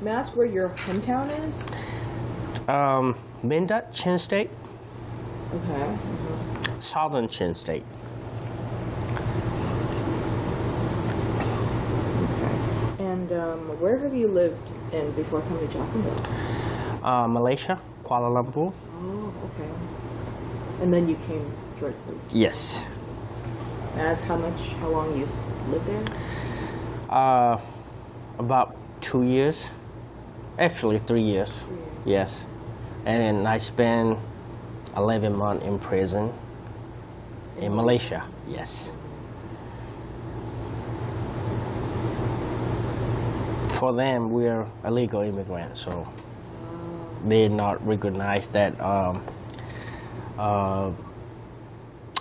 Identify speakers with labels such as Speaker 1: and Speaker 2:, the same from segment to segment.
Speaker 1: May I ask where your hometown is?
Speaker 2: Mindat, Chin State.
Speaker 1: Okay.
Speaker 2: Southern Chin State.
Speaker 1: Okay. And where have you lived in before coming to Jacksonville?
Speaker 2: Malaysia, Kuala Lumpur.
Speaker 1: Oh, okay. And then you came directly.
Speaker 2: Yes.
Speaker 1: May I ask how long you lived there?
Speaker 2: About 2 years. Actually, 3 years.
Speaker 1: 3 years.
Speaker 2: Yes. And I spent 11 months in prison in Malaysia. Yes. For them, we're illegal immigrants, so they not recognize that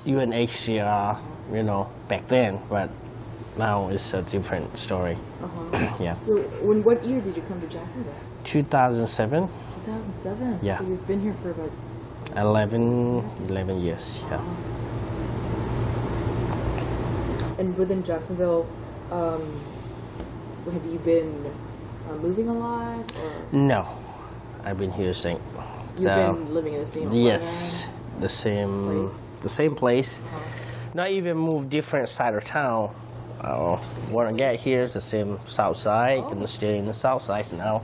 Speaker 2: UNHCR, back then, but now it's a different story. Yeah.
Speaker 1: So, what year did you come to Jacksonville?
Speaker 2: 2007.
Speaker 1: 2007.
Speaker 2: Yeah.
Speaker 1: So you've been here for about
Speaker 2: 11 years. Yeah.
Speaker 1: And within Jacksonville, have you been moving a lot? Or?
Speaker 2: No, I've been here since.
Speaker 1: You've been living in the same
Speaker 2: yes,
Speaker 1: apartment?
Speaker 2: the same place. Not even move different side of town. When I get here, the same Southside, and stay in the Southside now.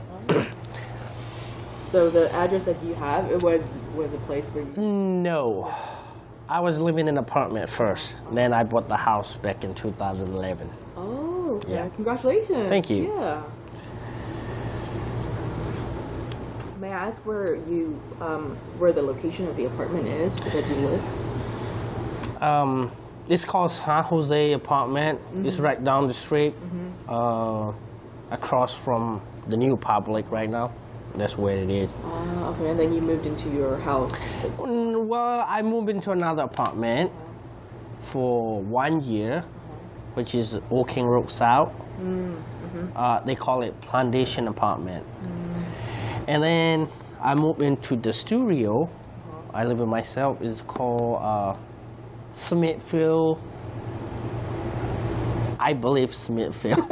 Speaker 1: So the address that you have, it was a place where you...
Speaker 2: No, I was living in an apartment first. Then I bought the house back in 2011.
Speaker 1: Oh, okay.
Speaker 2: Yeah.
Speaker 1: Congratulations.
Speaker 2: Thank you.
Speaker 1: Yeah. May I ask where the location of the apartment is that you lived?
Speaker 2: It's called San Jose apartment. It's right down the street, across from the new public right now. That's where it is.
Speaker 1: Okay, and then you moved into your house.
Speaker 2: Well, I moved into another apartment for 1 year, which is Walking Road South. They call it Plantation Apartment. And then I moved into the studio. I live with myself. It's called Smithfield. I believe Smithfield.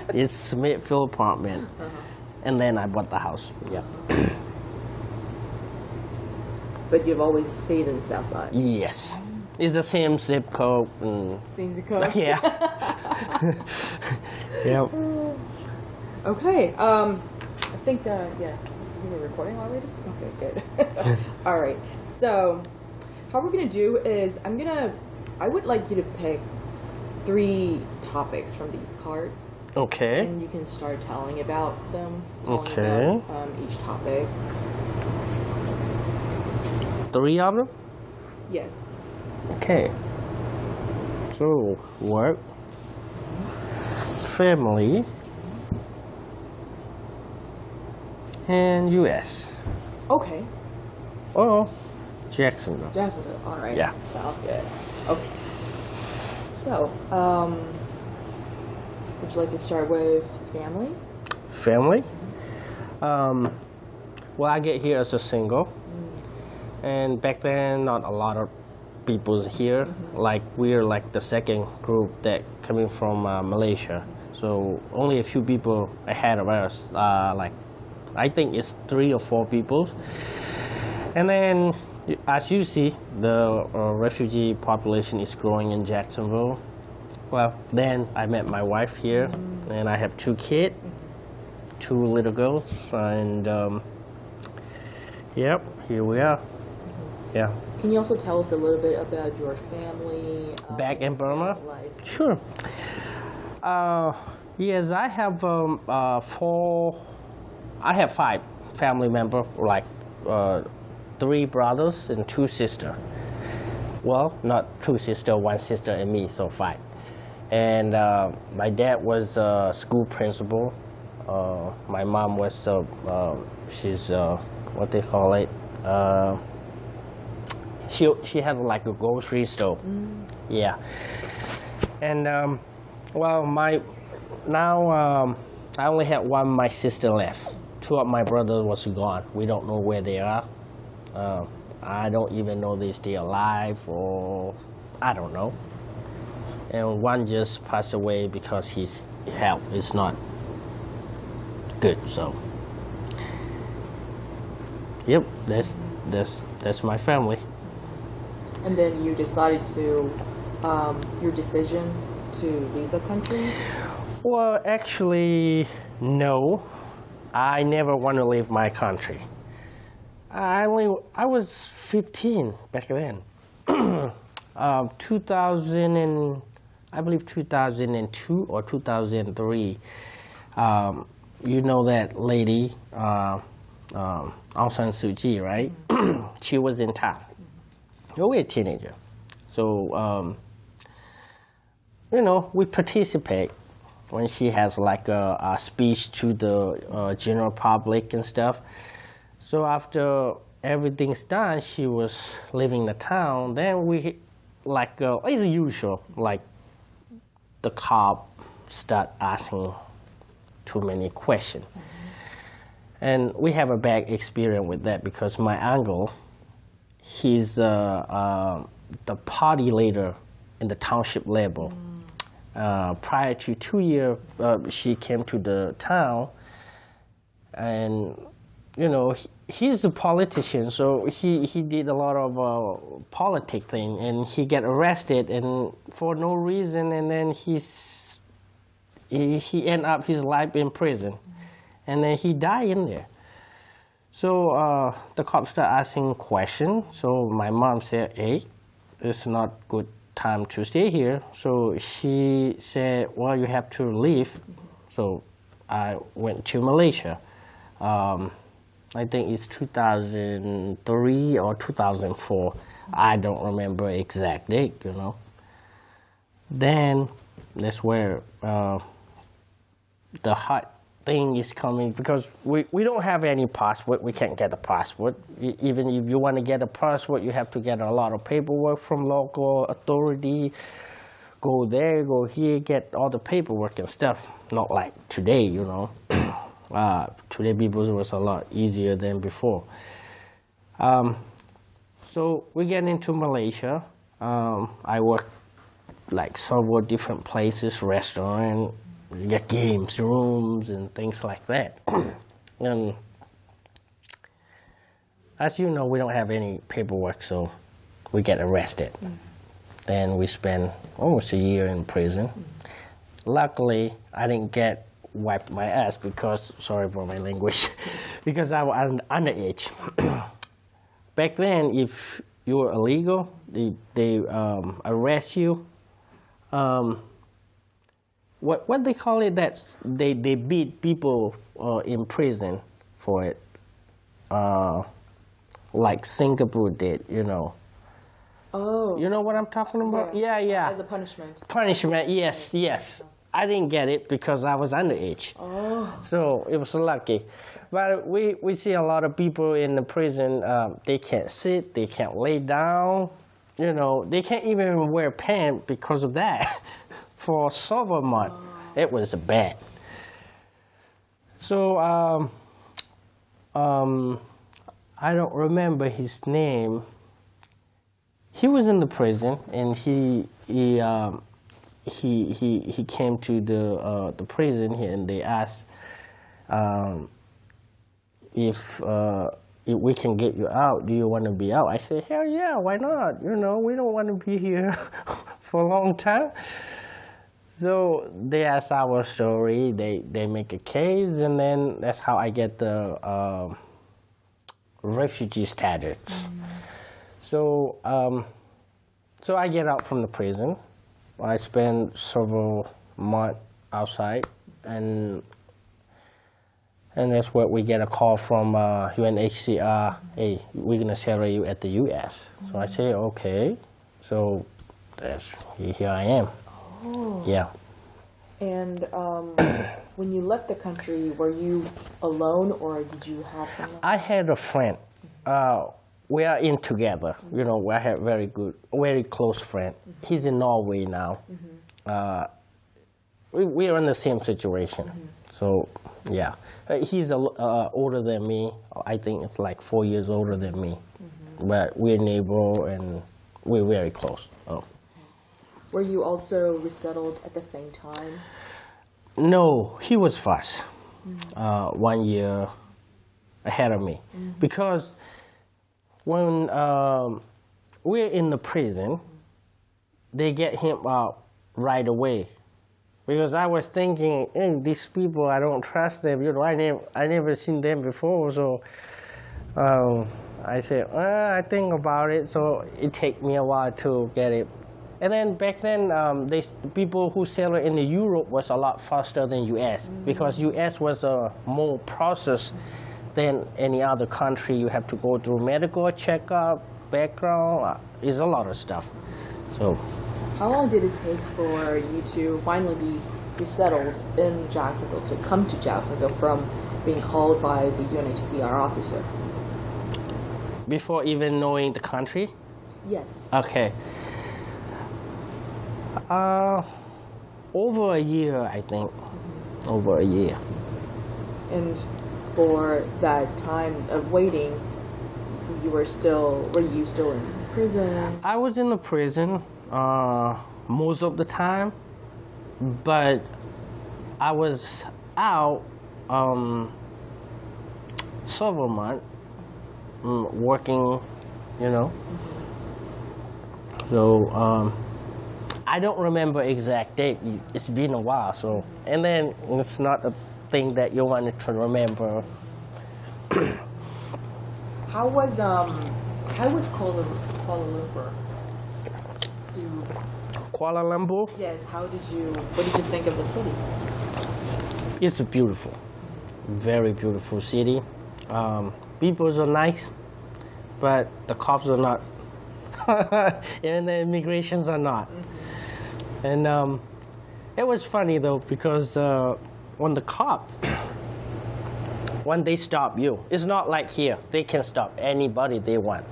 Speaker 2: It's Smithfield apartment. And then I bought the house. Yeah.
Speaker 1: But you've always stayed in Southside.
Speaker 2: Yes. It's the same zip code.
Speaker 1: Same zip code?
Speaker 2: Yeah. Yep.
Speaker 1: Okay. I think, yeah. You were recording already? Okay, good. All right. So, how we're going to do is, I would like you to pick 3 topics from these cards.
Speaker 2: Okay.
Speaker 1: And you can start telling about them.
Speaker 2: Okay.
Speaker 1: About, each topic.
Speaker 2: 3 of them?
Speaker 1: Yes.
Speaker 2: Okay. So, work, family, and U.S.
Speaker 1: Okay.
Speaker 2: Oh, Jacksonville.
Speaker 1: Jacksonville. All right.
Speaker 2: Yeah.
Speaker 1: Sounds good. Okay. So, would you like to start with family?
Speaker 2: Family? Well, I get here as a single. And back then, not a lot of people here. Like, we're like the second group that coming from Malaysia. So only a few people ahead of us. Like, I think it's 3 or 4 people. And then, as you see, the refugee population is growing in Jacksonville. Well, then I met my wife here, and I have 2 kids, 2 little girls, and yep, here we are. Yeah.
Speaker 1: Can you also tell us a little bit about your family?
Speaker 2: Back in Burma?
Speaker 1: Life?
Speaker 2: Sure. Yes, I have 5 family members, like 3 brothers and 2 sisters. Well, not 2 sisters, 1 sister and me, so 5. And my dad was a school principal. My mom was, she's, what they call it? She has like a grocery store. Yeah. And, well, I only have 1 my sister left. 2 of my brothers was gone. We don't know where they are. I don't even know they still alive, or I don't know. And 1 just passed away because his health is not good. So Yep, that's my family.
Speaker 1: And then you decided to, your decision to leave the country?
Speaker 2: Well, actually, no. I never want to leave my country. I was 15 back then. 2000 and I believe 2002 or 2003. You know that lady, Aung San Suu Kyi, right? She was in town. We were a teenager, so we participate when she has like a speech to the general public and stuff. So after everything's done, she was leaving the town. Then we, like as usual, like the cop start asking too many questions. And we have a bad experience with that because my uncle, he's the party leader in the township level. Prior to 2 years, she came to the town, and he's a politician, so he did a lot of politic thing, and he get arrested and for no reason, and then he end up his life in prison, and then he died in there. So the cops start asking questions. So my mom said, "Hey, it's not good time to stay here." So she said, "Well, you have to leave." So I went to Malaysia. I think it's 2003 or 2004. I don't remember exact date, Then that's where the hot thing is coming, because we don't have any passport. We can't get a passport. Even if you want to get a passport, you have to get a lot of paperwork from local authority. Go there, go here, get all the paperwork and stuff. Not like today, Today people was a lot easier than before. So we get into Malaysia. I work like several different places, restaurant, you get games rooms and things like that. And as you know, we don't have any paperwork, so we get arrested. Then we spend almost a year in prison. Luckily, I didn't get wiped my ass because, sorry for my language, because I was underage. Back then, if you were illegal, they arrest you. What they call it, that they beat people in prison for it, like Singapore did,
Speaker 1: Oh.
Speaker 2: You know what I'm talking about? Yeah.
Speaker 1: As a punishment.
Speaker 2: Punishment, yes. I didn't get it because I was underage.
Speaker 1: Oh.
Speaker 2: So it was lucky. But we see a lot of people in the prison, they can't sit, they can't lay down, they can't even wear pants because of that. For several months, it was bad. So I don't remember his name. He was in the prison, and he came to the prison here, and they asked if we can get you out. Do you want to be out? I said, hell yeah, why not? We don't want to be here for a long time. So they ask our story. They make a case, and then that's how I get the refugee status. So I get out from the prison. I spend several months outside, and that's where we get a call from UNHCR. Hey, we're gonna settle you at the U.S. So I say, okay. So here I am.
Speaker 1: Oh.
Speaker 2: Yeah.
Speaker 1: And when you left the country, were you alone, or did you have someone? I
Speaker 2: had a friend. We are in together. I have very close friend. He's in Norway now. We are in the same situation. So, yeah. He's older than me. I think it's like 4 years older than me. But we're neighbors, and we're very close. Oh.
Speaker 1: Were you also resettled at the same time?
Speaker 2: No, he was first. 1 year ahead of me. Because when we're in the prison, they get him out right away. Because I was thinking, hey, these people, I don't trust them. You know, I never seen them before, so I said, I think about it. So it take me a while to get it. And then back then, people who sell it in the Europe was a lot faster than U.S. Because U.S. was a more process than any other country. You have to go through medical checkup, background. It's a lot of stuff. So.
Speaker 1: How long did it take for you to finally be resettled in Jacksonville, to come to Jacksonville from being called by the UNHCR officer?
Speaker 2: Before even knowing the country?
Speaker 1: Yes.
Speaker 2: Okay. Over a year, I think. Over a year.
Speaker 1: And for that time of waiting, were you still in prison?
Speaker 2: I was in the prison most of the time, but I was out several months working, you know. So I don't remember exact date. It's been a while, so and then it's not a thing that you wanted to remember.
Speaker 1: How was Kuala Lumpur?
Speaker 2: Kuala Lumpur?
Speaker 1: Yes. What did you think of the city?
Speaker 2: It's beautiful, very beautiful city. People are nice, but the cops are not, and the immigrations are not. And it was funny though, because when the cop, when they stop you, it's not like here. They can stop anybody they want.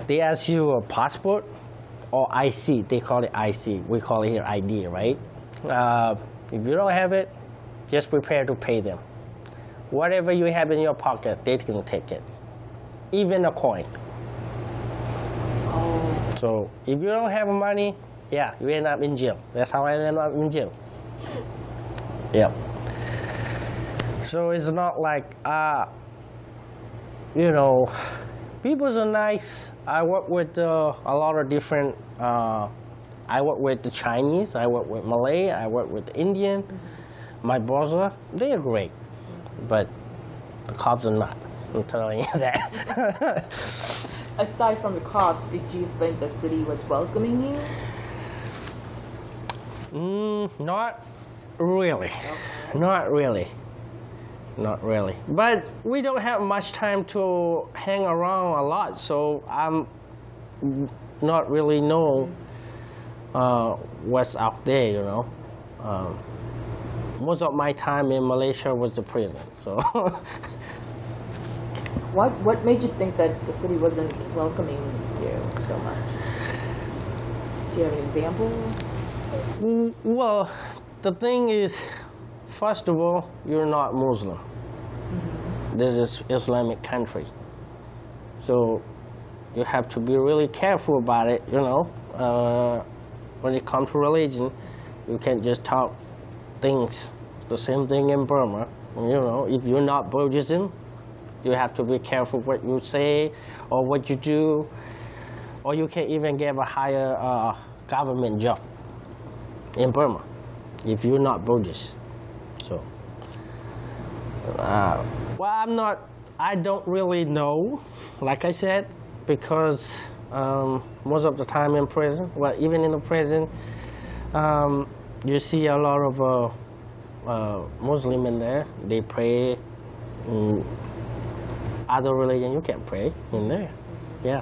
Speaker 2: They ask you a passport or IC. They call it IC. We call it here ID, right? If you don't have it, just prepare to pay them. Whatever you have in your pocket, they can take it. Even a coin.
Speaker 1: Oh.
Speaker 2: So if you don't have money, yeah, you end up in jail. That's how I ended up in jail. Yep. So it's not like, you know, people are nice. I work with a lot of different, I work with the Chinese, I work with Malay, I work with the Indian. My brother, they are great. But the cops are not. I'm telling you that.
Speaker 1: Aside from the cops, did you think the city was welcoming you?
Speaker 2: Not really. Okay. Not really. Not really. But we don't have much time to hang around a lot, so I'm not really know what's out there, you know. Most of my time in Malaysia was the prison, so.
Speaker 1: What made you think that the city wasn't welcoming you so much? Do you have an example?
Speaker 2: Well, the thing is, first of all, you're not Muslim. This is Islamic country. So you have to be really careful about it, you know. When it comes to religion, you can't just talk things. The same thing in Burma. You know, if you're not Buddhism, you have to be careful what you say or what you do, or you can't even get a higher government job in Burma if you're not Buddhist. So, well, I don't really know, like I said, because most of the time in prison, well, even in the prison, you see a lot of Muslim in there. They pray. Other religion, you can't pray in there. Yeah.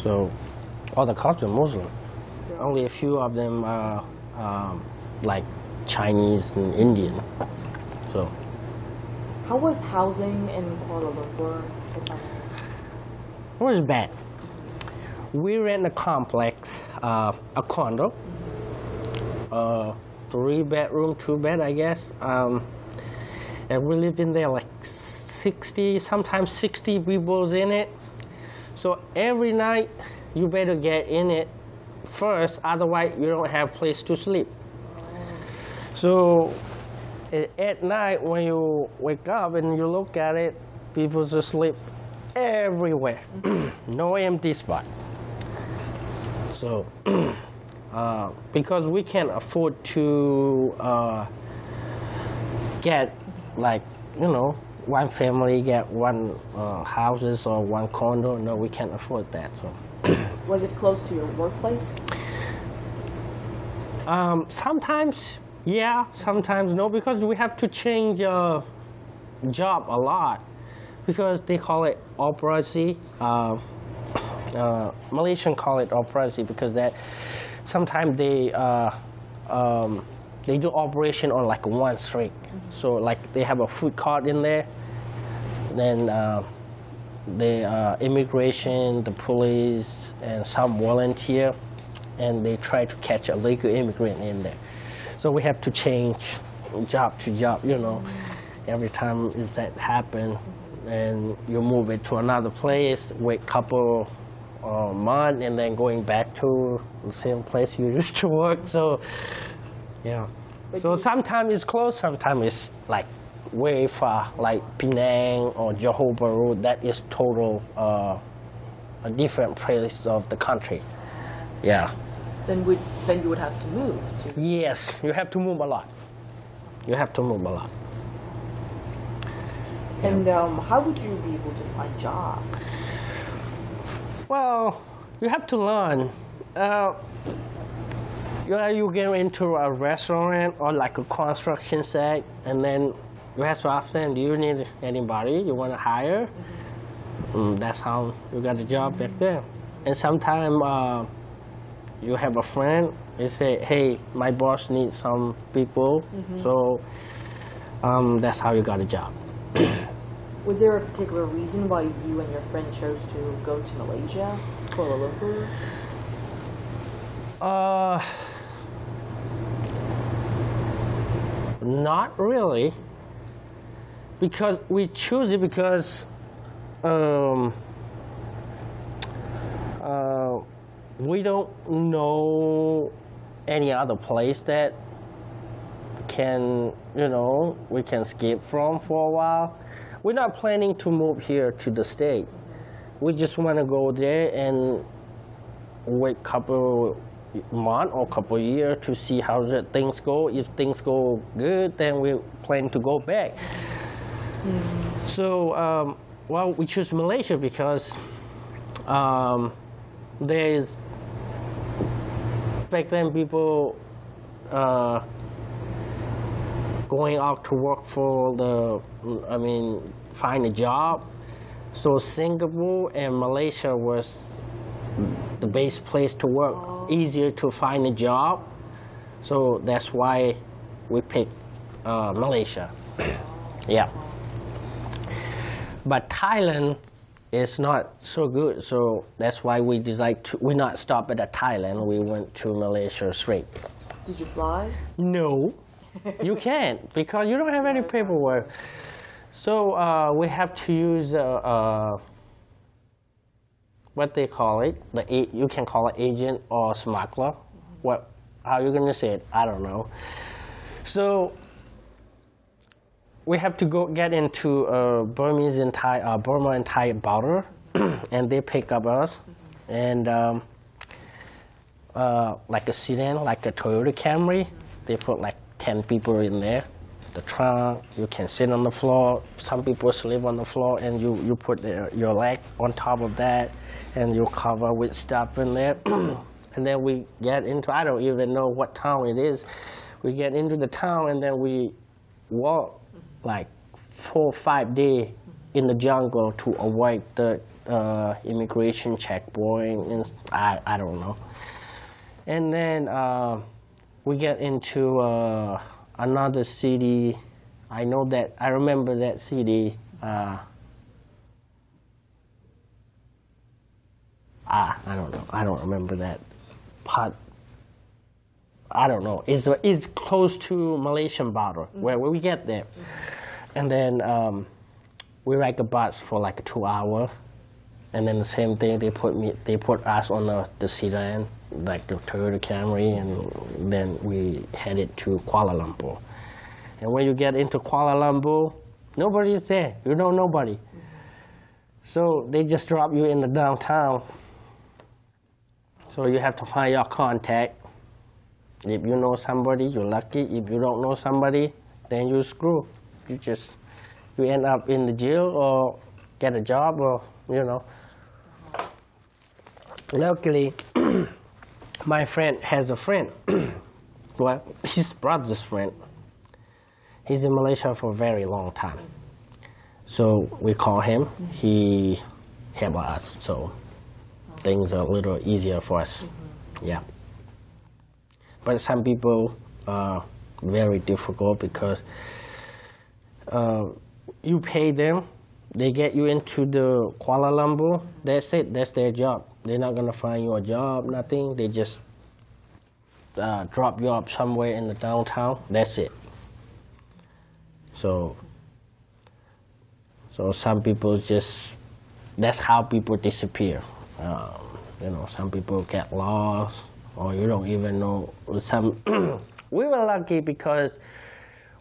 Speaker 2: So, all the cops are Muslim. Yeah. Only a few of them are like Chinese and Indian. So.
Speaker 1: How was housing in Kuala Lumpur?
Speaker 2: It was bad. We rent a complex, a condo, 3-bedroom, 2-bed, I guess. And we live in there like 60, sometimes 60 people in it. So every night you better get in it first, otherwise you don't have place to sleep. So At night, when you wake up and you look at it, people just sleep everywhere. No empty spot. So, because we can't afford to get, like, you know, one family get one houses or one condo. No, we can't afford that. So.
Speaker 1: Was it close to your workplace?
Speaker 2: Sometimes, yeah, sometimes no, because we have to change job a lot, because they call it operation. Malaysian call it operation because that sometimes they do operation on like one street. So like they have a food cart in there, then the immigration, the police, and some volunteer, and they try to catch a legal immigrant in there. So we have to change job to job, you know. Every time that happen, and you move it to another place, wait couple months, and then going back to the same place you used to work. So, yeah. So sometimes it's close, sometimes it's like way far, like Penang or Johor Bahru. That is total a different place of the country. Yeah.
Speaker 1: Then you would have to move to.
Speaker 2: Yes, you have to move a lot. You have to move a lot.
Speaker 1: And how would you be able to find job?
Speaker 2: Well, you have to learn. You get into a restaurant or like a construction site, and then you have to ask them, do you need anybody you want to hire? That's how you got the job back there. And sometimes you have a friend, you say, hey, my boss needs some people, so that's how you got a job.
Speaker 1: Was there a particular reason why you and your friend chose to go to Malaysia, Kuala Lumpur?
Speaker 2: Not really, because we choose it because we don't know any other place that can, you know, we can escape from for a while. We're not planning to move here to the state. We just want to go there and wait couple month or couple years to see how things go. If things go good, then we plan to go back. So, well, we choose Malaysia because there is, back then people going out to work for find a job. So Singapore and Malaysia was the best place to work, easier to find a job. So that's why we picked Malaysia. Yeah. But Thailand is not so good, so that's why we decided to, we not stop at Thailand, we went to Malaysia straight.
Speaker 1: Did you fly?
Speaker 2: No, you can't, because you don't have any paperwork. So we have to use what they call it, you can call it agent or smuggler. How you gonna say it? I don't know. So we have to go get into Burma and Thai border, and they pick up us, and like a sedan, like a Toyota Camry, they put like 10 people in there. The trunk, you can sit on the floor. Some people sleep on the floor, and you put your leg on top of that, and you cover with stuff in there. And then we get into, I don't even know what town it is. We get into the town, and then we walk like 4 or 5 days in the jungle to avoid the immigration checkpoint, and I don't know. And then we get into another city. I remember that city. I don't know. I don't remember that part. I don't know. It's close to Malaysian border where we get there, and then we ride the bus for like 2 hours, and then the same thing they put us on the sedan, like the Toyota Camry, and then we headed to Kuala Lumpur. And when you get into Kuala Lumpur, nobody is there. You know nobody. So they just drop you in the downtown. So you have to find your contact. If you know somebody, you're lucky. If you don't know somebody, then you're screwed. You end up in the jail or get a job or, you know. Luckily, my friend has a friend. Well, his brother's friend. He's in Malaysia for a very long time. So we call him. He helped us. So things are a little easier for us. Yeah. But some people are very difficult because you pay them, they get you into the Kuala Lumpur, that's it, that's their job. They're not going to find you a job, nothing. They just drop you up somewhere in the downtown, that's it. So some people just, that's how people disappear. You know, some people get lost, or you don't even know. Some we were lucky because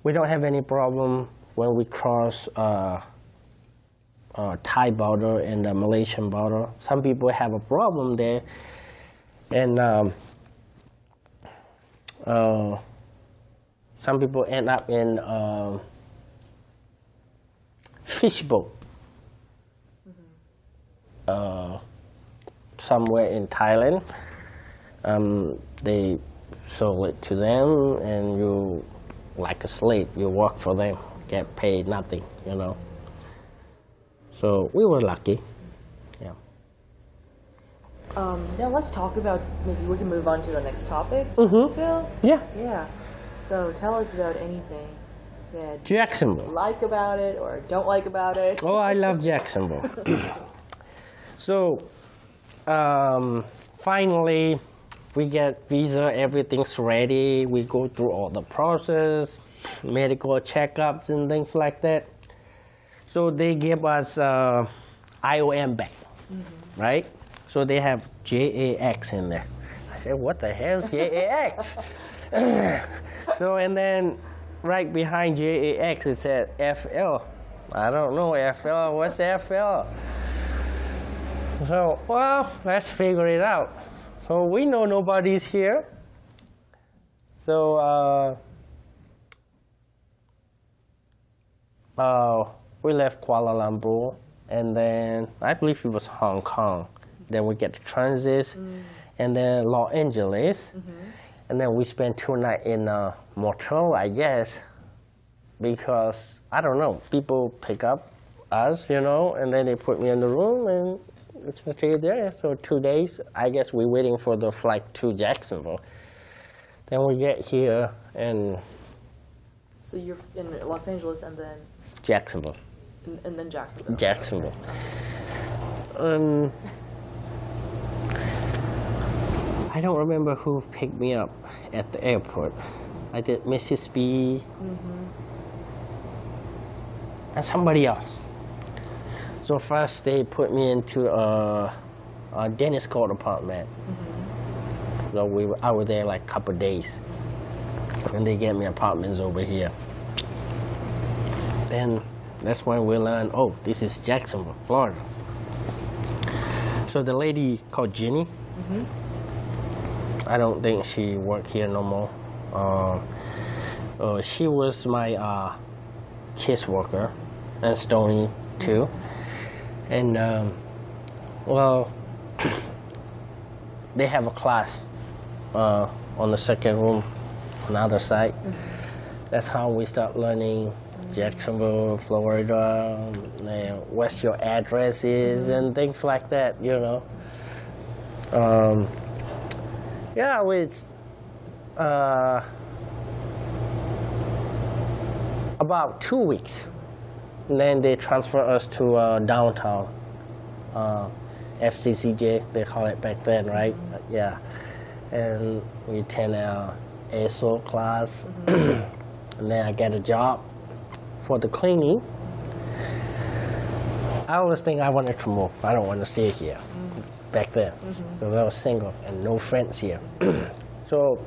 Speaker 2: we don't have any problem when we cross Thai border and the Malaysian border. Some people have a problem there, and some people end up in fish boat. Somewhere in Thailand. They sold it to them, and you, like a slave, you work for them, get paid nothing, you know. So we were lucky, yeah.
Speaker 1: Now let's talk about, maybe we can move on to the next topic, Phil?
Speaker 2: Yeah.
Speaker 1: Yeah. So tell us about anything that
Speaker 2: Jacksonville.
Speaker 1: you like about it or don't like about it.
Speaker 2: Oh, I love Jacksonville. So, finally, we get visa, everything's ready. We go through all the process, medical checkups and things like that. So they give us IOM back, right? So they have JAX in there. I said, what the hell is JAX? So, and then right behind JAX, it said FL. I don't know FL, what's FL? So, well, let's figure it out. So we know nobody's here. So we left Kuala Lumpur, and then I believe it was Hong Kong. Then we get to transit, and then Los Angeles, and then we spent 2 nights in a motel, I guess, because I don't know, people pick up us, you know, and then they put me in the room and stay there. So 2 days, I guess we're waiting for the flight to Jacksonville. Then we get here and...
Speaker 1: So you're in Los Angeles and then...
Speaker 2: Jacksonville.
Speaker 1: And then Jacksonville.
Speaker 2: Jacksonville. I don't remember who picked me up at the airport. I did Mrs. B and somebody else. So first they put me into a Dennis Court apartment. So I was there like a couple of days. And they gave me apartments over here. Then that's when we learned, oh, this is Jacksonville, Florida. So the lady called Jenny, I don't think she worked here no more. She was my kids worker, and Stoney too. And well, they have a class on the second room on the other side. That's how we start learning Jacksonville, Florida, what's your address is, and things like that, you know. Yeah, it's about 2 weeks. And then they transfer us to downtown, FCCJ, they call it back then, right? Yeah. And we attend our ASO class, and then I get a job for the cleaning. I always think I wanted to move. I don't want to stay here back then, because I was single and no friends here. So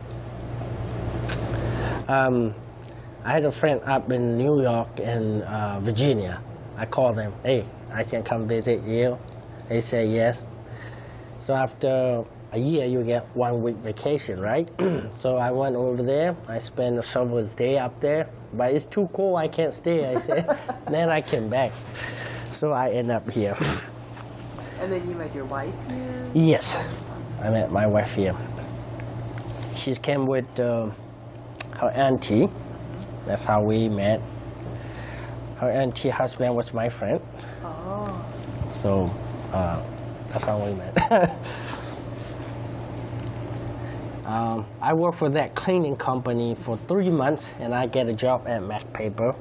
Speaker 2: I had a friend up in New York and Virginia. I called them, hey, I can come visit you. They say yes. So after a year, you get 1 week vacation, right? So I went over there. I spent a several days up there, but it's too cold. I can't stay. I said. Then I came back. So I end up here.
Speaker 1: And then you met your wife here?
Speaker 2: Yes, I met my wife here. She came with her auntie. That's how we met. Her auntie husband was my friend.
Speaker 1: Oh.
Speaker 2: So that's how we met. I worked for that cleaning company for 3 months, and I get a job at Mac Paper,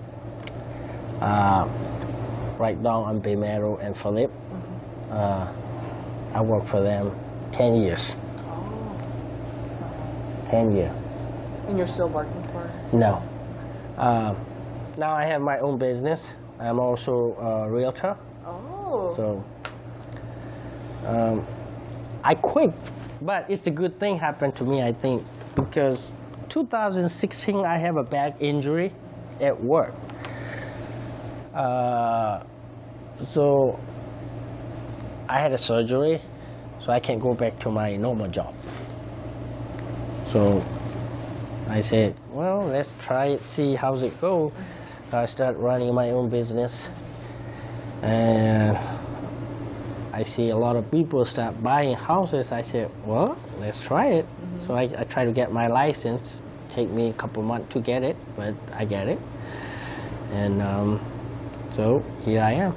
Speaker 2: right down on Bay Meadow and Phillip. I worked for them 10 years.
Speaker 1: Oh.
Speaker 2: 10 years.
Speaker 1: And you're still working for it?
Speaker 2: No. Now I have my own business. I'm also a realtor.
Speaker 1: Oh.
Speaker 2: So I quit, but it's a good thing happened to me, I think, because 2016 I have a back injury at work. So I had a surgery, so I can't go back to my normal job. So I said, well, let's try it, see how's it go. I started running my own business, and I see a lot of people start buying houses. I said, well, let's try it. So I try to get my license. Take me a couple months to get it, but I get it. And so here I am.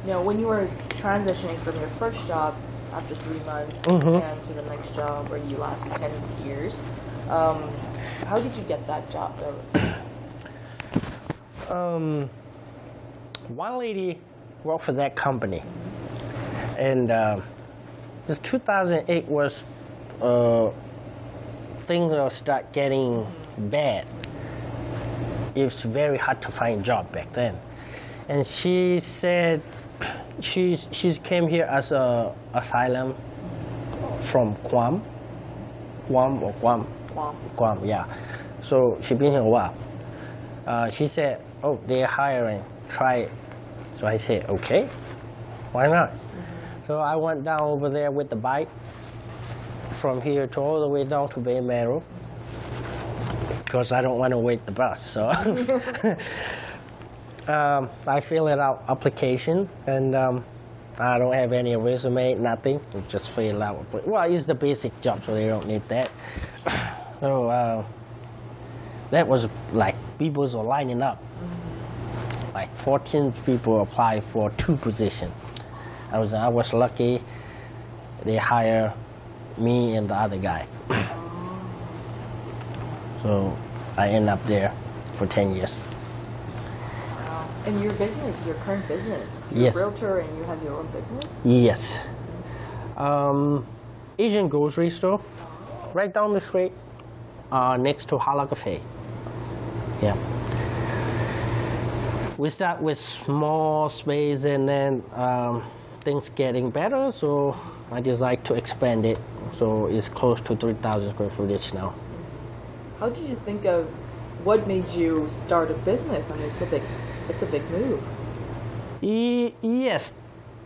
Speaker 1: Now, when you were transitioning from your first job after 3 months and to the next job where you lasted 10 years, how did you get that job?
Speaker 2: One lady worked for that company, and this 2008 was things will start getting bad. It's very hard to find a job back then, and she said she came here as a asylum from Guam, yeah. So she been here a while. She said, oh, they're hiring, try it. So I said, okay, why not? So I went down over there with the bike from here to all the way down to Bay Meadow because I don't want to wait the bus. So I fill it out application, and I don't have any resume, nothing. Just fill it out. Well, it's the basic job, so they don't need that. So that was like people were lining up. Like 14 people applied for 2 positions. I was lucky. They hired me and the other guy. So I ended up there for 10 years.
Speaker 1: Wow. And your business, your current business, you're
Speaker 2: Yes.
Speaker 1: a realtor and you have your own business?
Speaker 2: Yes. Asian grocery store, right down the street, next to Hala Cafe. Yeah. We start with small space, and then things getting better, so I decide to expand it. So it's close to 3,000 square footage now.
Speaker 1: How did you think of what made you start a business? I mean, it's a big move.
Speaker 2: Yes.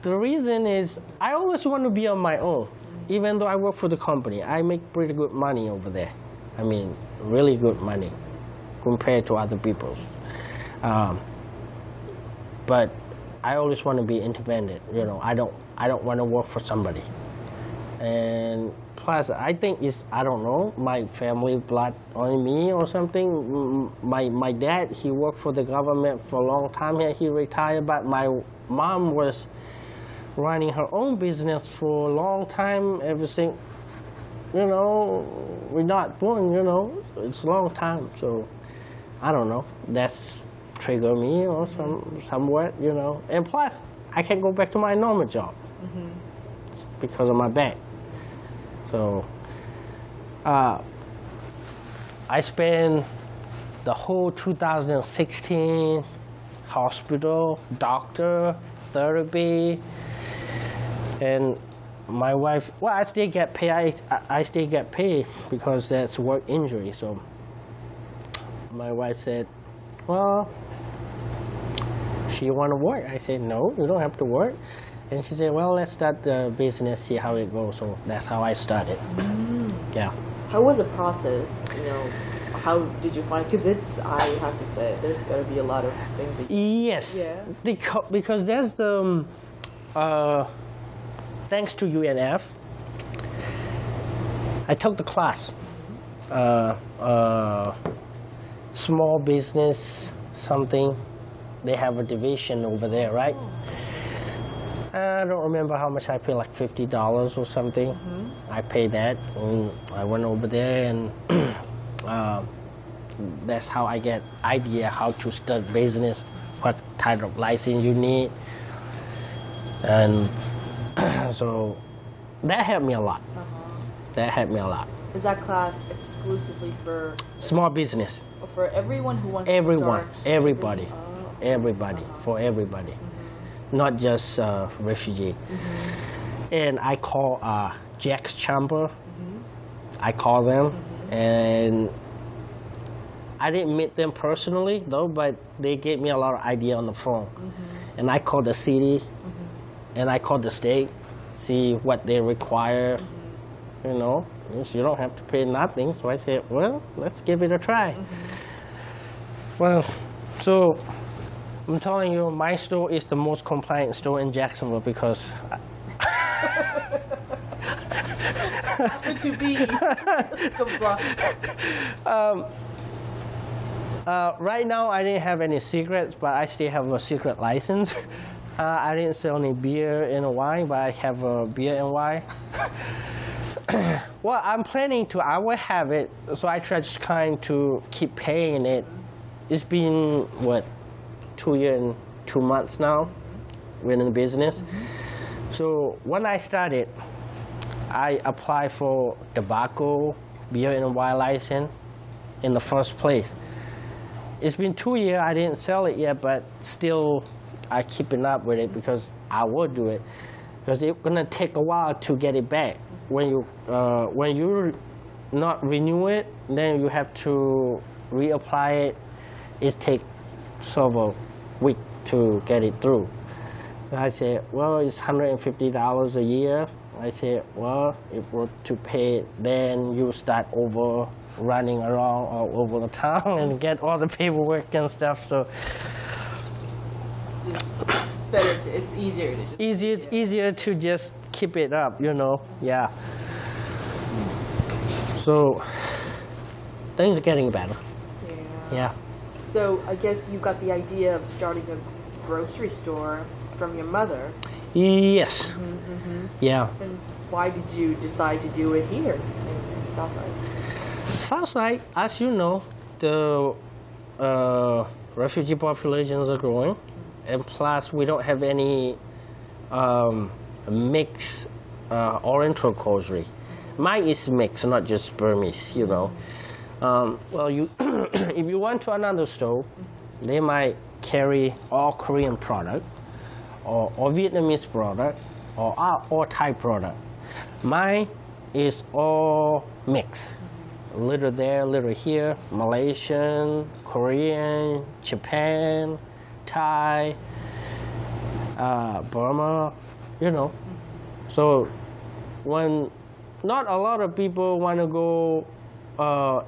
Speaker 2: The reason is I always want to be on my own. Even though I work for the company, I make pretty good money over there. I mean, really good money compared to other people's. But I always want to be independent. You know, I don't want to work for somebody. And plus, I think I don't know, my family blood on me or something. My dad, he worked for the government for a long time here. He retired, but my mom was running her own business for a long time. Everything, you know, we're not born, you know, it's a long time. So I don't know, that's trigger me or somewhat, you know. And plus, I can't go back to my normal job because of my back. So I spent the whole 2016 hospital, doctor, therapy, and my wife. Well, I still get paid. I still get paid because that's work injury. So my wife said, well, she want to work. I said, no, you don't have to work. And she said, well, let's start the business, see how it goes. So that's how I started. Yeah.
Speaker 1: How was the process? You know, how did you find? Because I have to say, there's got to be a lot of things. That
Speaker 2: yes.
Speaker 1: Yeah.
Speaker 2: Because there's the, thanks to UNF, I took the class. Small business, something. They have a division over there, right? I don't remember how much I paid, like $50 or something. I paid that, and I went over there, and that's how I get idea how to start business, what type of license you need, and so that helped me a lot. That helped me a lot.
Speaker 1: Is that class exclusively for
Speaker 2: small business?
Speaker 1: Or for everyone who wants
Speaker 2: everyone,
Speaker 1: to start?
Speaker 2: everybody, everybody, for everybody, not just refugee. And I call Jack's Chamber. I call them, and I didn't meet them personally though, but they gave me a lot of idea on the phone. And I called the city, and I called the state, see what they require. You know, you don't have to pay nothing. So I said, well, let's give it a try. Well, so I'm telling you, my store is the most compliant store in Jacksonville because
Speaker 1: to be compliant.
Speaker 2: Right now, I didn't have any secrets, but I still have a secret license. I didn't sell any beer and wine, but I have a beer and wine. Well, I'm planning to. I will have it, so I try to kind to keep paying it. It's been what, 2 years and 2 months now. We're in the business. So when I started, I applied for tobacco, beer and wine license in the first place. It's been 2 years. I didn't sell it yet, but still, I keeping up with it because I will do it. Because it's gonna take a while to get it back. When you not renew it, then you have to reapply it. It takes several weeks to get it through. So I said, well, it's $150 a year. I said, well, if we're to pay it, then you start over running around all over the town and get all the paperwork and stuff. So
Speaker 1: It's better to, it's easier to just...
Speaker 2: It's easier to just keep it up, you know, yeah. So things are getting better, yeah.
Speaker 1: So I guess you got the idea of starting a grocery store from your mother.
Speaker 2: Yes, yeah.
Speaker 1: And why did you decide to do it here in Southside?
Speaker 2: Southside, as you know, the refugee populations are growing. And plus, we don't have any mixed Oriental culture. Mine is mixed, not just Burmese, you know. Well, you if you went to another store, they might carry all Korean product, or Vietnamese product, or Thai product. Mine is all mixed. A little there, a little here, Malaysian, Korean, Japan, Thai, Burma, you know. So when not a lot of people want to go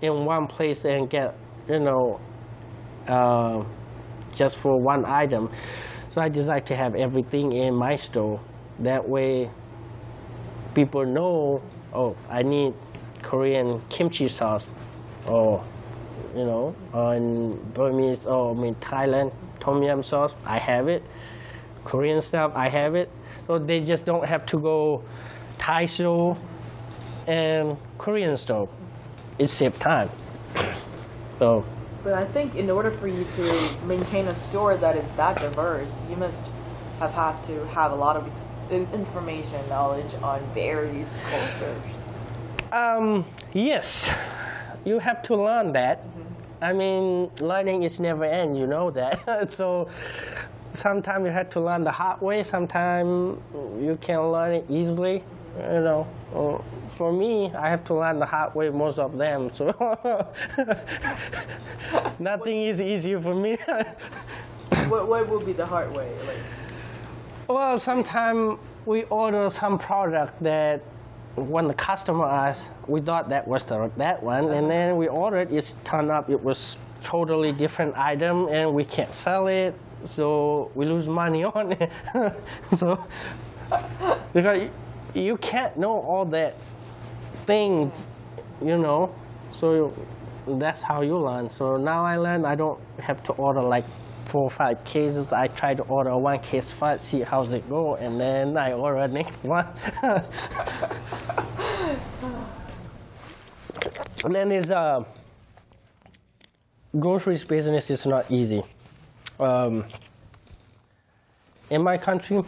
Speaker 2: in one place and get, you know, just for one item. So I decided to have everything in my store. That way people know, oh, I need Korean kimchi sauce, or, you know, in Burmese, or Thailand, Tom Yum sauce, I have it. Korean stuff, I have it. So they just don't have to go Thai store and Korean store. It saves time. So.
Speaker 1: But I think in order for you to maintain a store that is that diverse, you must have had to have a lot of information, knowledge on various cultures.
Speaker 2: Yes, you have to learn that. I mean, learning is never end, you know that. So sometimes you have to learn the hard way, sometimes you can learn it easily. You know, for me, I have to learn the hard way most of them. So nothing is easy for me.
Speaker 1: What will be the hard way? Like,
Speaker 2: Well, sometimes we order some product that when the customer asks, we thought that was that one, and then we ordered, it turned up it was totally different item, and we can't sell it, so we lose money on it. So because you can't know all that things, you know, so that's how you learn. So now I learn I don't have to order like 4 or 5 cases. I try to order 1 case first, see how's it go, and then I order next one. And then is groceries business is not easy. In my country,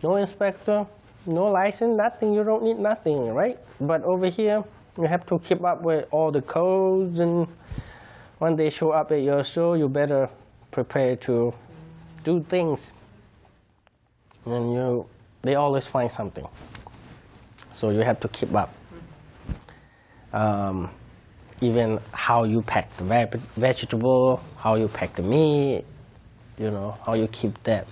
Speaker 2: no inspector, no license, nothing. You don't need nothing, right? But over here, you have to keep up with all the codes, and when they show up at your store, you better prepare to do things. And they always find something. So you have to keep up. Even how you pack the vegetable, how you pack the meat, you know, how you keep that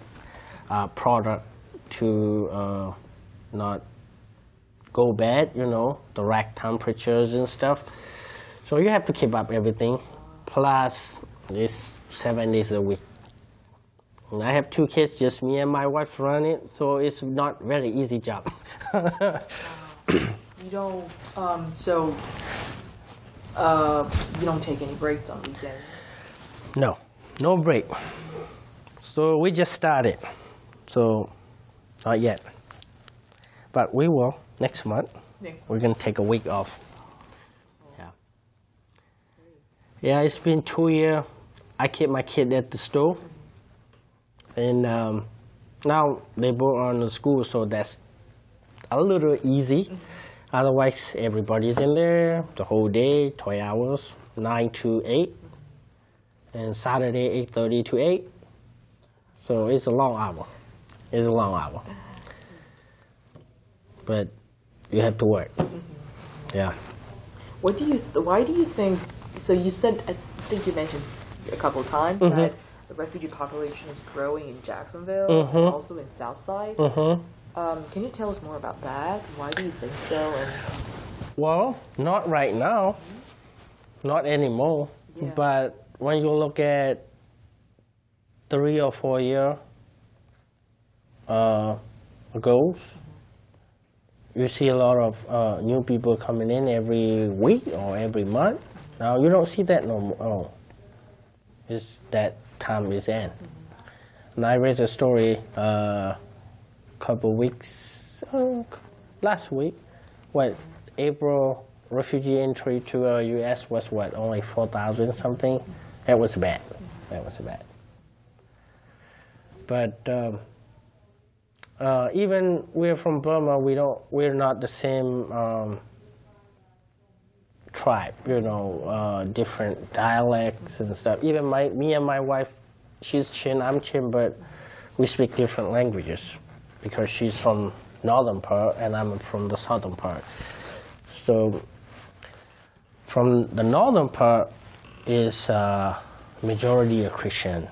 Speaker 2: product to not go bad, you know, the rack temperatures and stuff. So you have to keep up everything. Plus, it's 7 days a week. And I have 2 kids, just me and my wife run it, so it's not very easy job.
Speaker 1: you don't, you don't take any breaks on weekends?
Speaker 2: No, no break. So we just started, so not yet. But we will next month. We're gonna take a week off. Yeah. Yeah, it's been 2 years. I keep my kid at the store, and now they both are in the school, so that's a little easy. Otherwise, everybody's in there the whole day, 12 hours, 9 to 8, and Saturday 8:30 to 8. So it's a long hour. It's a long hour. But you have to work. Yeah.
Speaker 1: Why do you think, so you said, I think you mentioned a couple of times that the refugee population is growing in Jacksonville and also in Southside. Can you tell us more about that? Why do you think so? And
Speaker 2: well, not right now. Not anymore.
Speaker 1: Yeah.
Speaker 2: But when you look at 3 or 4 years ago, you see a lot of new people coming in every week or every month. Now you don't see that no more. Oh, it's that time is in. And I read a story couple weeks last week. April refugee entry to U.S. was only 4,000 something. That was bad. That was bad. But even we're from Burma, we're not the same tribe, you know, different dialects and stuff. Even me and my wife, she's Chin, I'm Chin, but we speak different languages because she's from northern part and I'm from the southern part. So from the northern part is majority a Christian,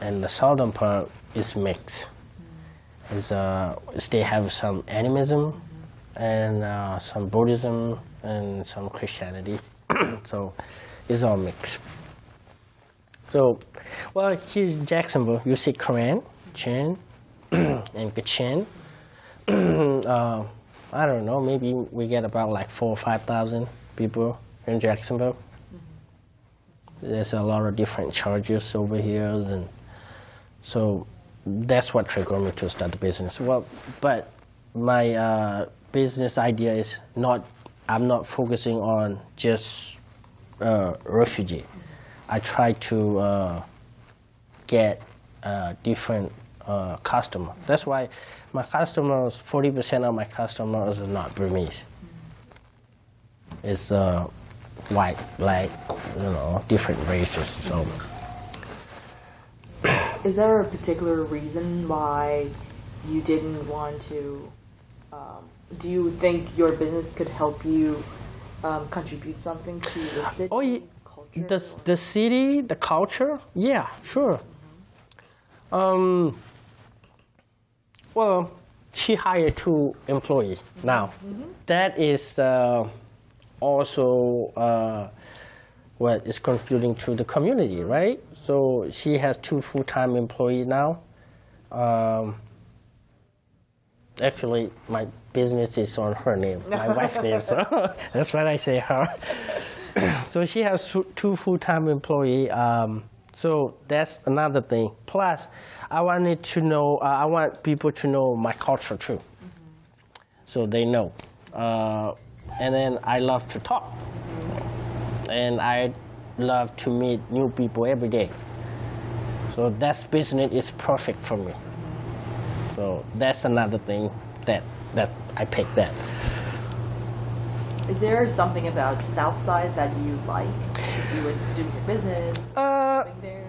Speaker 2: and the southern part is mixed. They have some animism and some Buddhism and some Christianity. So it's all mixed. So, well, here in Jacksonville, you see Korean, Chin, and Kachin. I don't know, maybe we get about like 4,000 or 5,000 people in Jacksonville. There's a lot of different charges over here, and so that's what triggered me to start the business. Well, but my business idea is I'm not focusing on just refugee. I try to get different customer. That's why my customers, 40% of my customers are not Burmese. It's white, black, you know, different races. So.
Speaker 1: Is there a particular reason why you didn't want to do you think your business could help you contribute something to the city's culture?
Speaker 2: The city, the culture? Yeah, sure. Well, she hired 2 employees now. That is also what is contributing to the community, right? So she has 2 full-time employees now. Actually, my business is on her name, my wife's name, so that's why I say her. So she has 2 full-time employees. So that's another thing. Plus, I want people to know my culture too, so they know. And then I love to talk, and I love to meet new people every day. So that business is perfect for me. So that's another thing that I picked that.
Speaker 1: Is there something about Southside that you like to do with doing your business? Living there?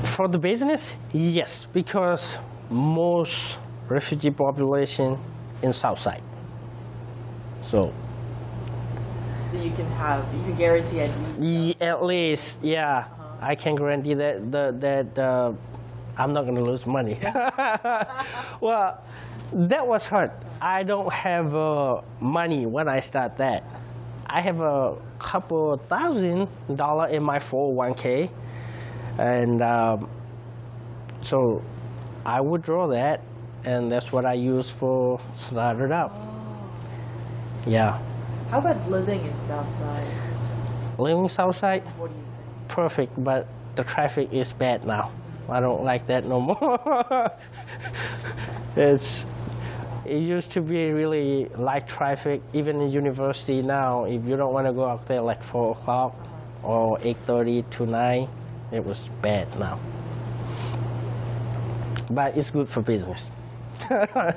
Speaker 2: For the business, yes, because most refugee population in Southside. So
Speaker 1: you can guarantee
Speaker 2: at least, yeah, I can guarantee that I'm not going to lose money. Well, that was hard. I don't have money when I start that. I have a couple $1,000 in my 401k, and so I withdraw that, and that's what I use for started out. Yeah.
Speaker 1: How about living in Southside?
Speaker 2: Living Southside?
Speaker 1: What do you think?
Speaker 2: Perfect, but the traffic is bad now. I don't like that no more. It used to be really light traffic, even in university now. If you don't want to go out there like 4 o'clock or 8:30 to 9, it was bad now. But it's good for business.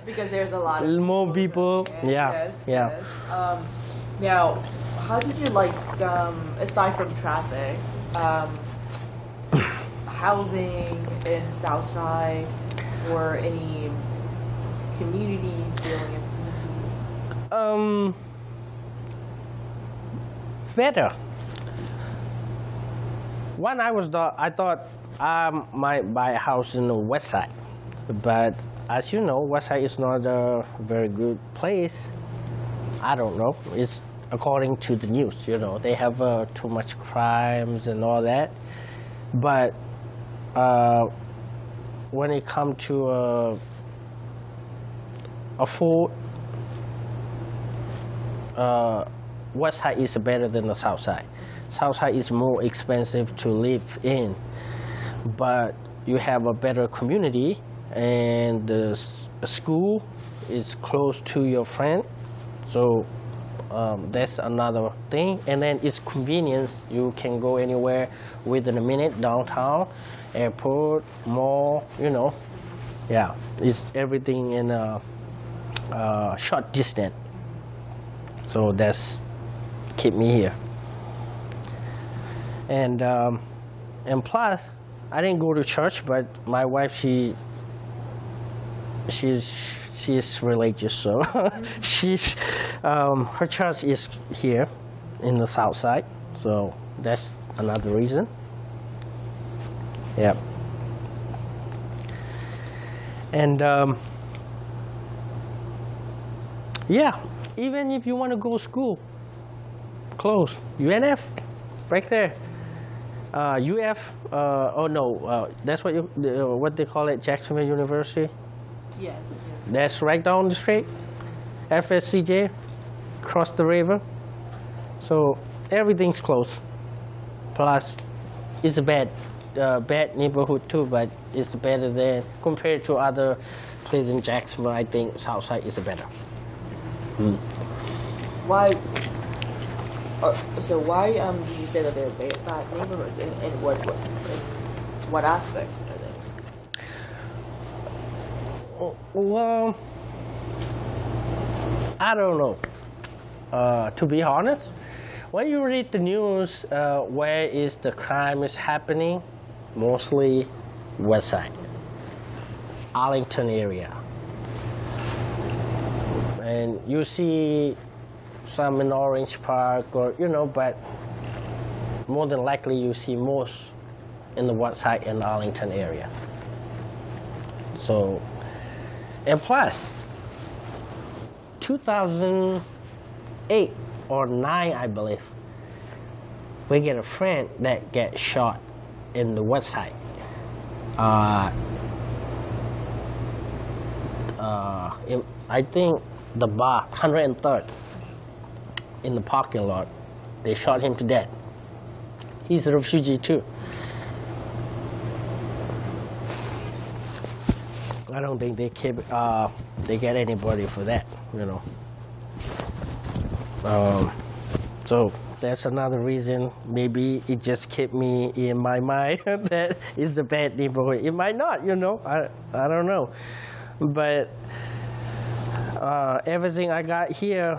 Speaker 1: Because there's a lot of
Speaker 2: more people. Yeah.
Speaker 1: Yes,
Speaker 2: yeah.
Speaker 1: Yes. Now, how did you like, aside from traffic, housing in Southside, or any communities, feeling of communities?
Speaker 2: Better. When I thought I might buy a house in the west side, but as you know, west side is not a very good place. I don't know. It's according to the news. They have too much crimes and all that. But when it comes to food, west side is better than the south side. South side is more expensive to live in, but you have a better community, and the school is close to your friend. So that's another thing. And then it's convenience. You can go anywhere within a minute, downtown, airport, mall, Yeah, it's everything in a short distance. So that's keep me here. And plus, I didn't go to church, but my wife, she's religious, so her church is here in the south side, so that's another reason. Yeah. And yeah, even if you want to go to school, close. UNF, right there. UF, that's what they call it, Jacksonville University.
Speaker 1: Yes.
Speaker 2: That's right down the street. FSCJ, across the river. So everything's close. Plus, it's a bad neighborhood too, but it's better than compared to other places in Jacksonville. I think Southside is better.
Speaker 1: Why? So why did you say that they're bad neighborhoods? In what aspects are they?
Speaker 2: Well, I don't know. To be honest, when you read the news, where is the crime is happening? Mostly West Side, Arlington area. and you see some in Orange Park or, but more than likely you see most in the West Side and Arlington area. So, and plus, 2008 or 9, I believe, we get a friend that get shot in the West Side. I think the bar, 103rd, in the parking lot, they shot him to death. He's a refugee too. I don't think they get anybody for that, So that's another reason. Maybe it just kept me in my mind that it's a bad neighborhood. It might not, I don't know. But everything I got here,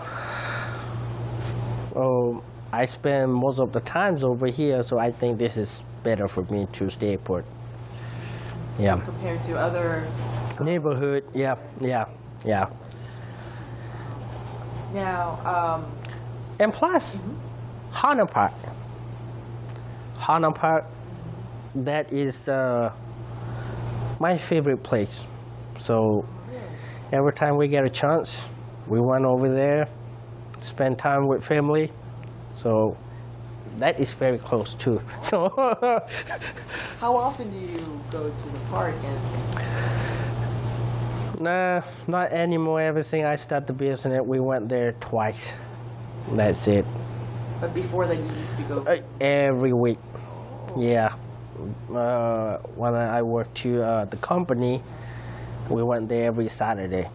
Speaker 2: I spend most of the times over here, so I think this is better for me to stay put. Yeah.
Speaker 1: Compared to other
Speaker 2: neighborhood, yeah.
Speaker 1: Now,
Speaker 2: and plus, Hana Park. Hana Park, that is my favorite place. So every time we get a chance, we went over there, spend time with family. So that is very close too. So
Speaker 1: how often do you go to the park?
Speaker 2: Nah, not anymore. Ever since I started the business, we went there twice. That's it.
Speaker 1: But before that, you used to go
Speaker 2: every week. Yeah. When I worked to the company, we went there every Saturday.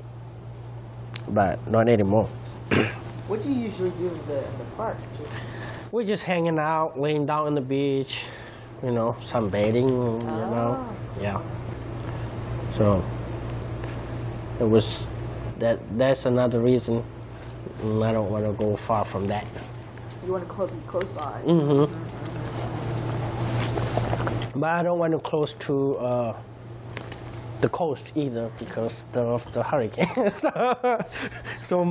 Speaker 2: But not anymore.
Speaker 1: What do you usually do in the park?
Speaker 2: We're just hanging out, laying down on the beach, sunbathing, Yeah. So it was that's another reason I don't want to go far from that.
Speaker 1: You want to be close by.
Speaker 2: But I don't want to close to the coast either because of the hurricane. So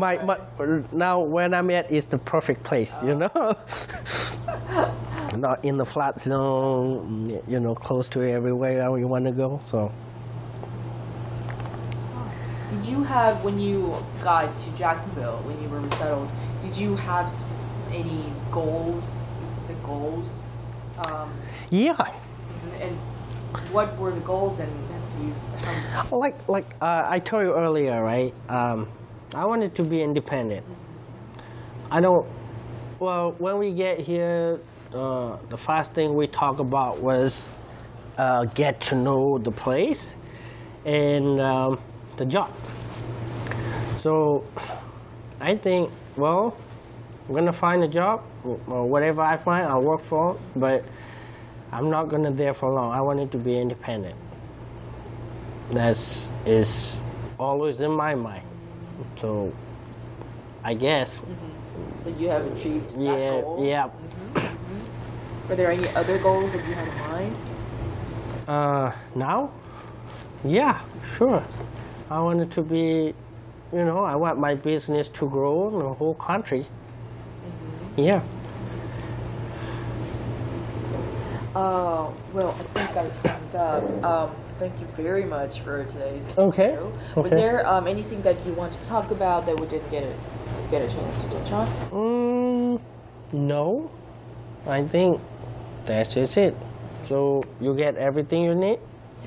Speaker 2: now when I'm at is the perfect place, Not in the flat zone, close to everywhere you want to go. So.
Speaker 1: Did you have, when you got to Jacksonville, when you were resettled, did you have any goals, specific goals?
Speaker 2: Yeah.
Speaker 1: And what were the goals and
Speaker 2: I told you earlier, right? I wanted to be independent. When we get here, the first thing we talked about was get to know the place and the job. So I think, I'm going to find a job, or whatever I find, I'll work for it, but I'm not going to there for long. I wanted to be independent. That is always in my mind. So I guess.
Speaker 1: So you have achieved that goal?
Speaker 2: Yeah.
Speaker 1: Were there any other goals that you had in mind?
Speaker 2: Now? Yeah, sure. I wanted to be, I want my business to grow in the whole country. Yeah.
Speaker 1: Well, I think our time's up. Thank you very much for today's
Speaker 2: Okay.
Speaker 1: interview. Was there anything that you want to talk about that we didn't get a chance to touch on?
Speaker 2: No. I think that's just it. So you get everything you need?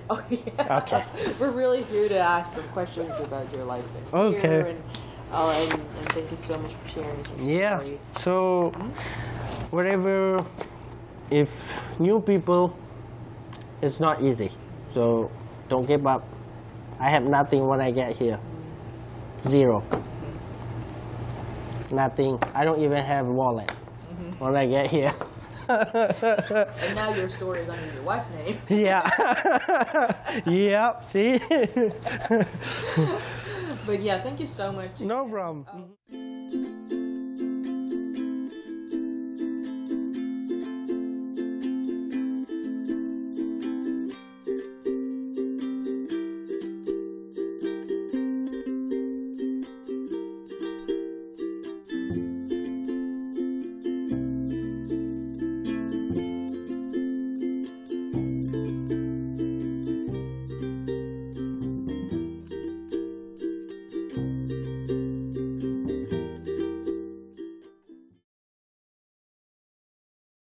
Speaker 1: Oh, yeah.
Speaker 2: Okay.
Speaker 1: We're really here to ask some questions about your life here. And thank you so much for sharing your story.
Speaker 2: So whatever, if new people, it's not easy. So don't give up. I have nothing when I get here. Zero. Nothing. I don't even have a wallet when I get here.
Speaker 1: And now your store is under your wife's name.
Speaker 2: Yeah. Yep, see?
Speaker 1: But yeah, thank you so much.
Speaker 2: No problem.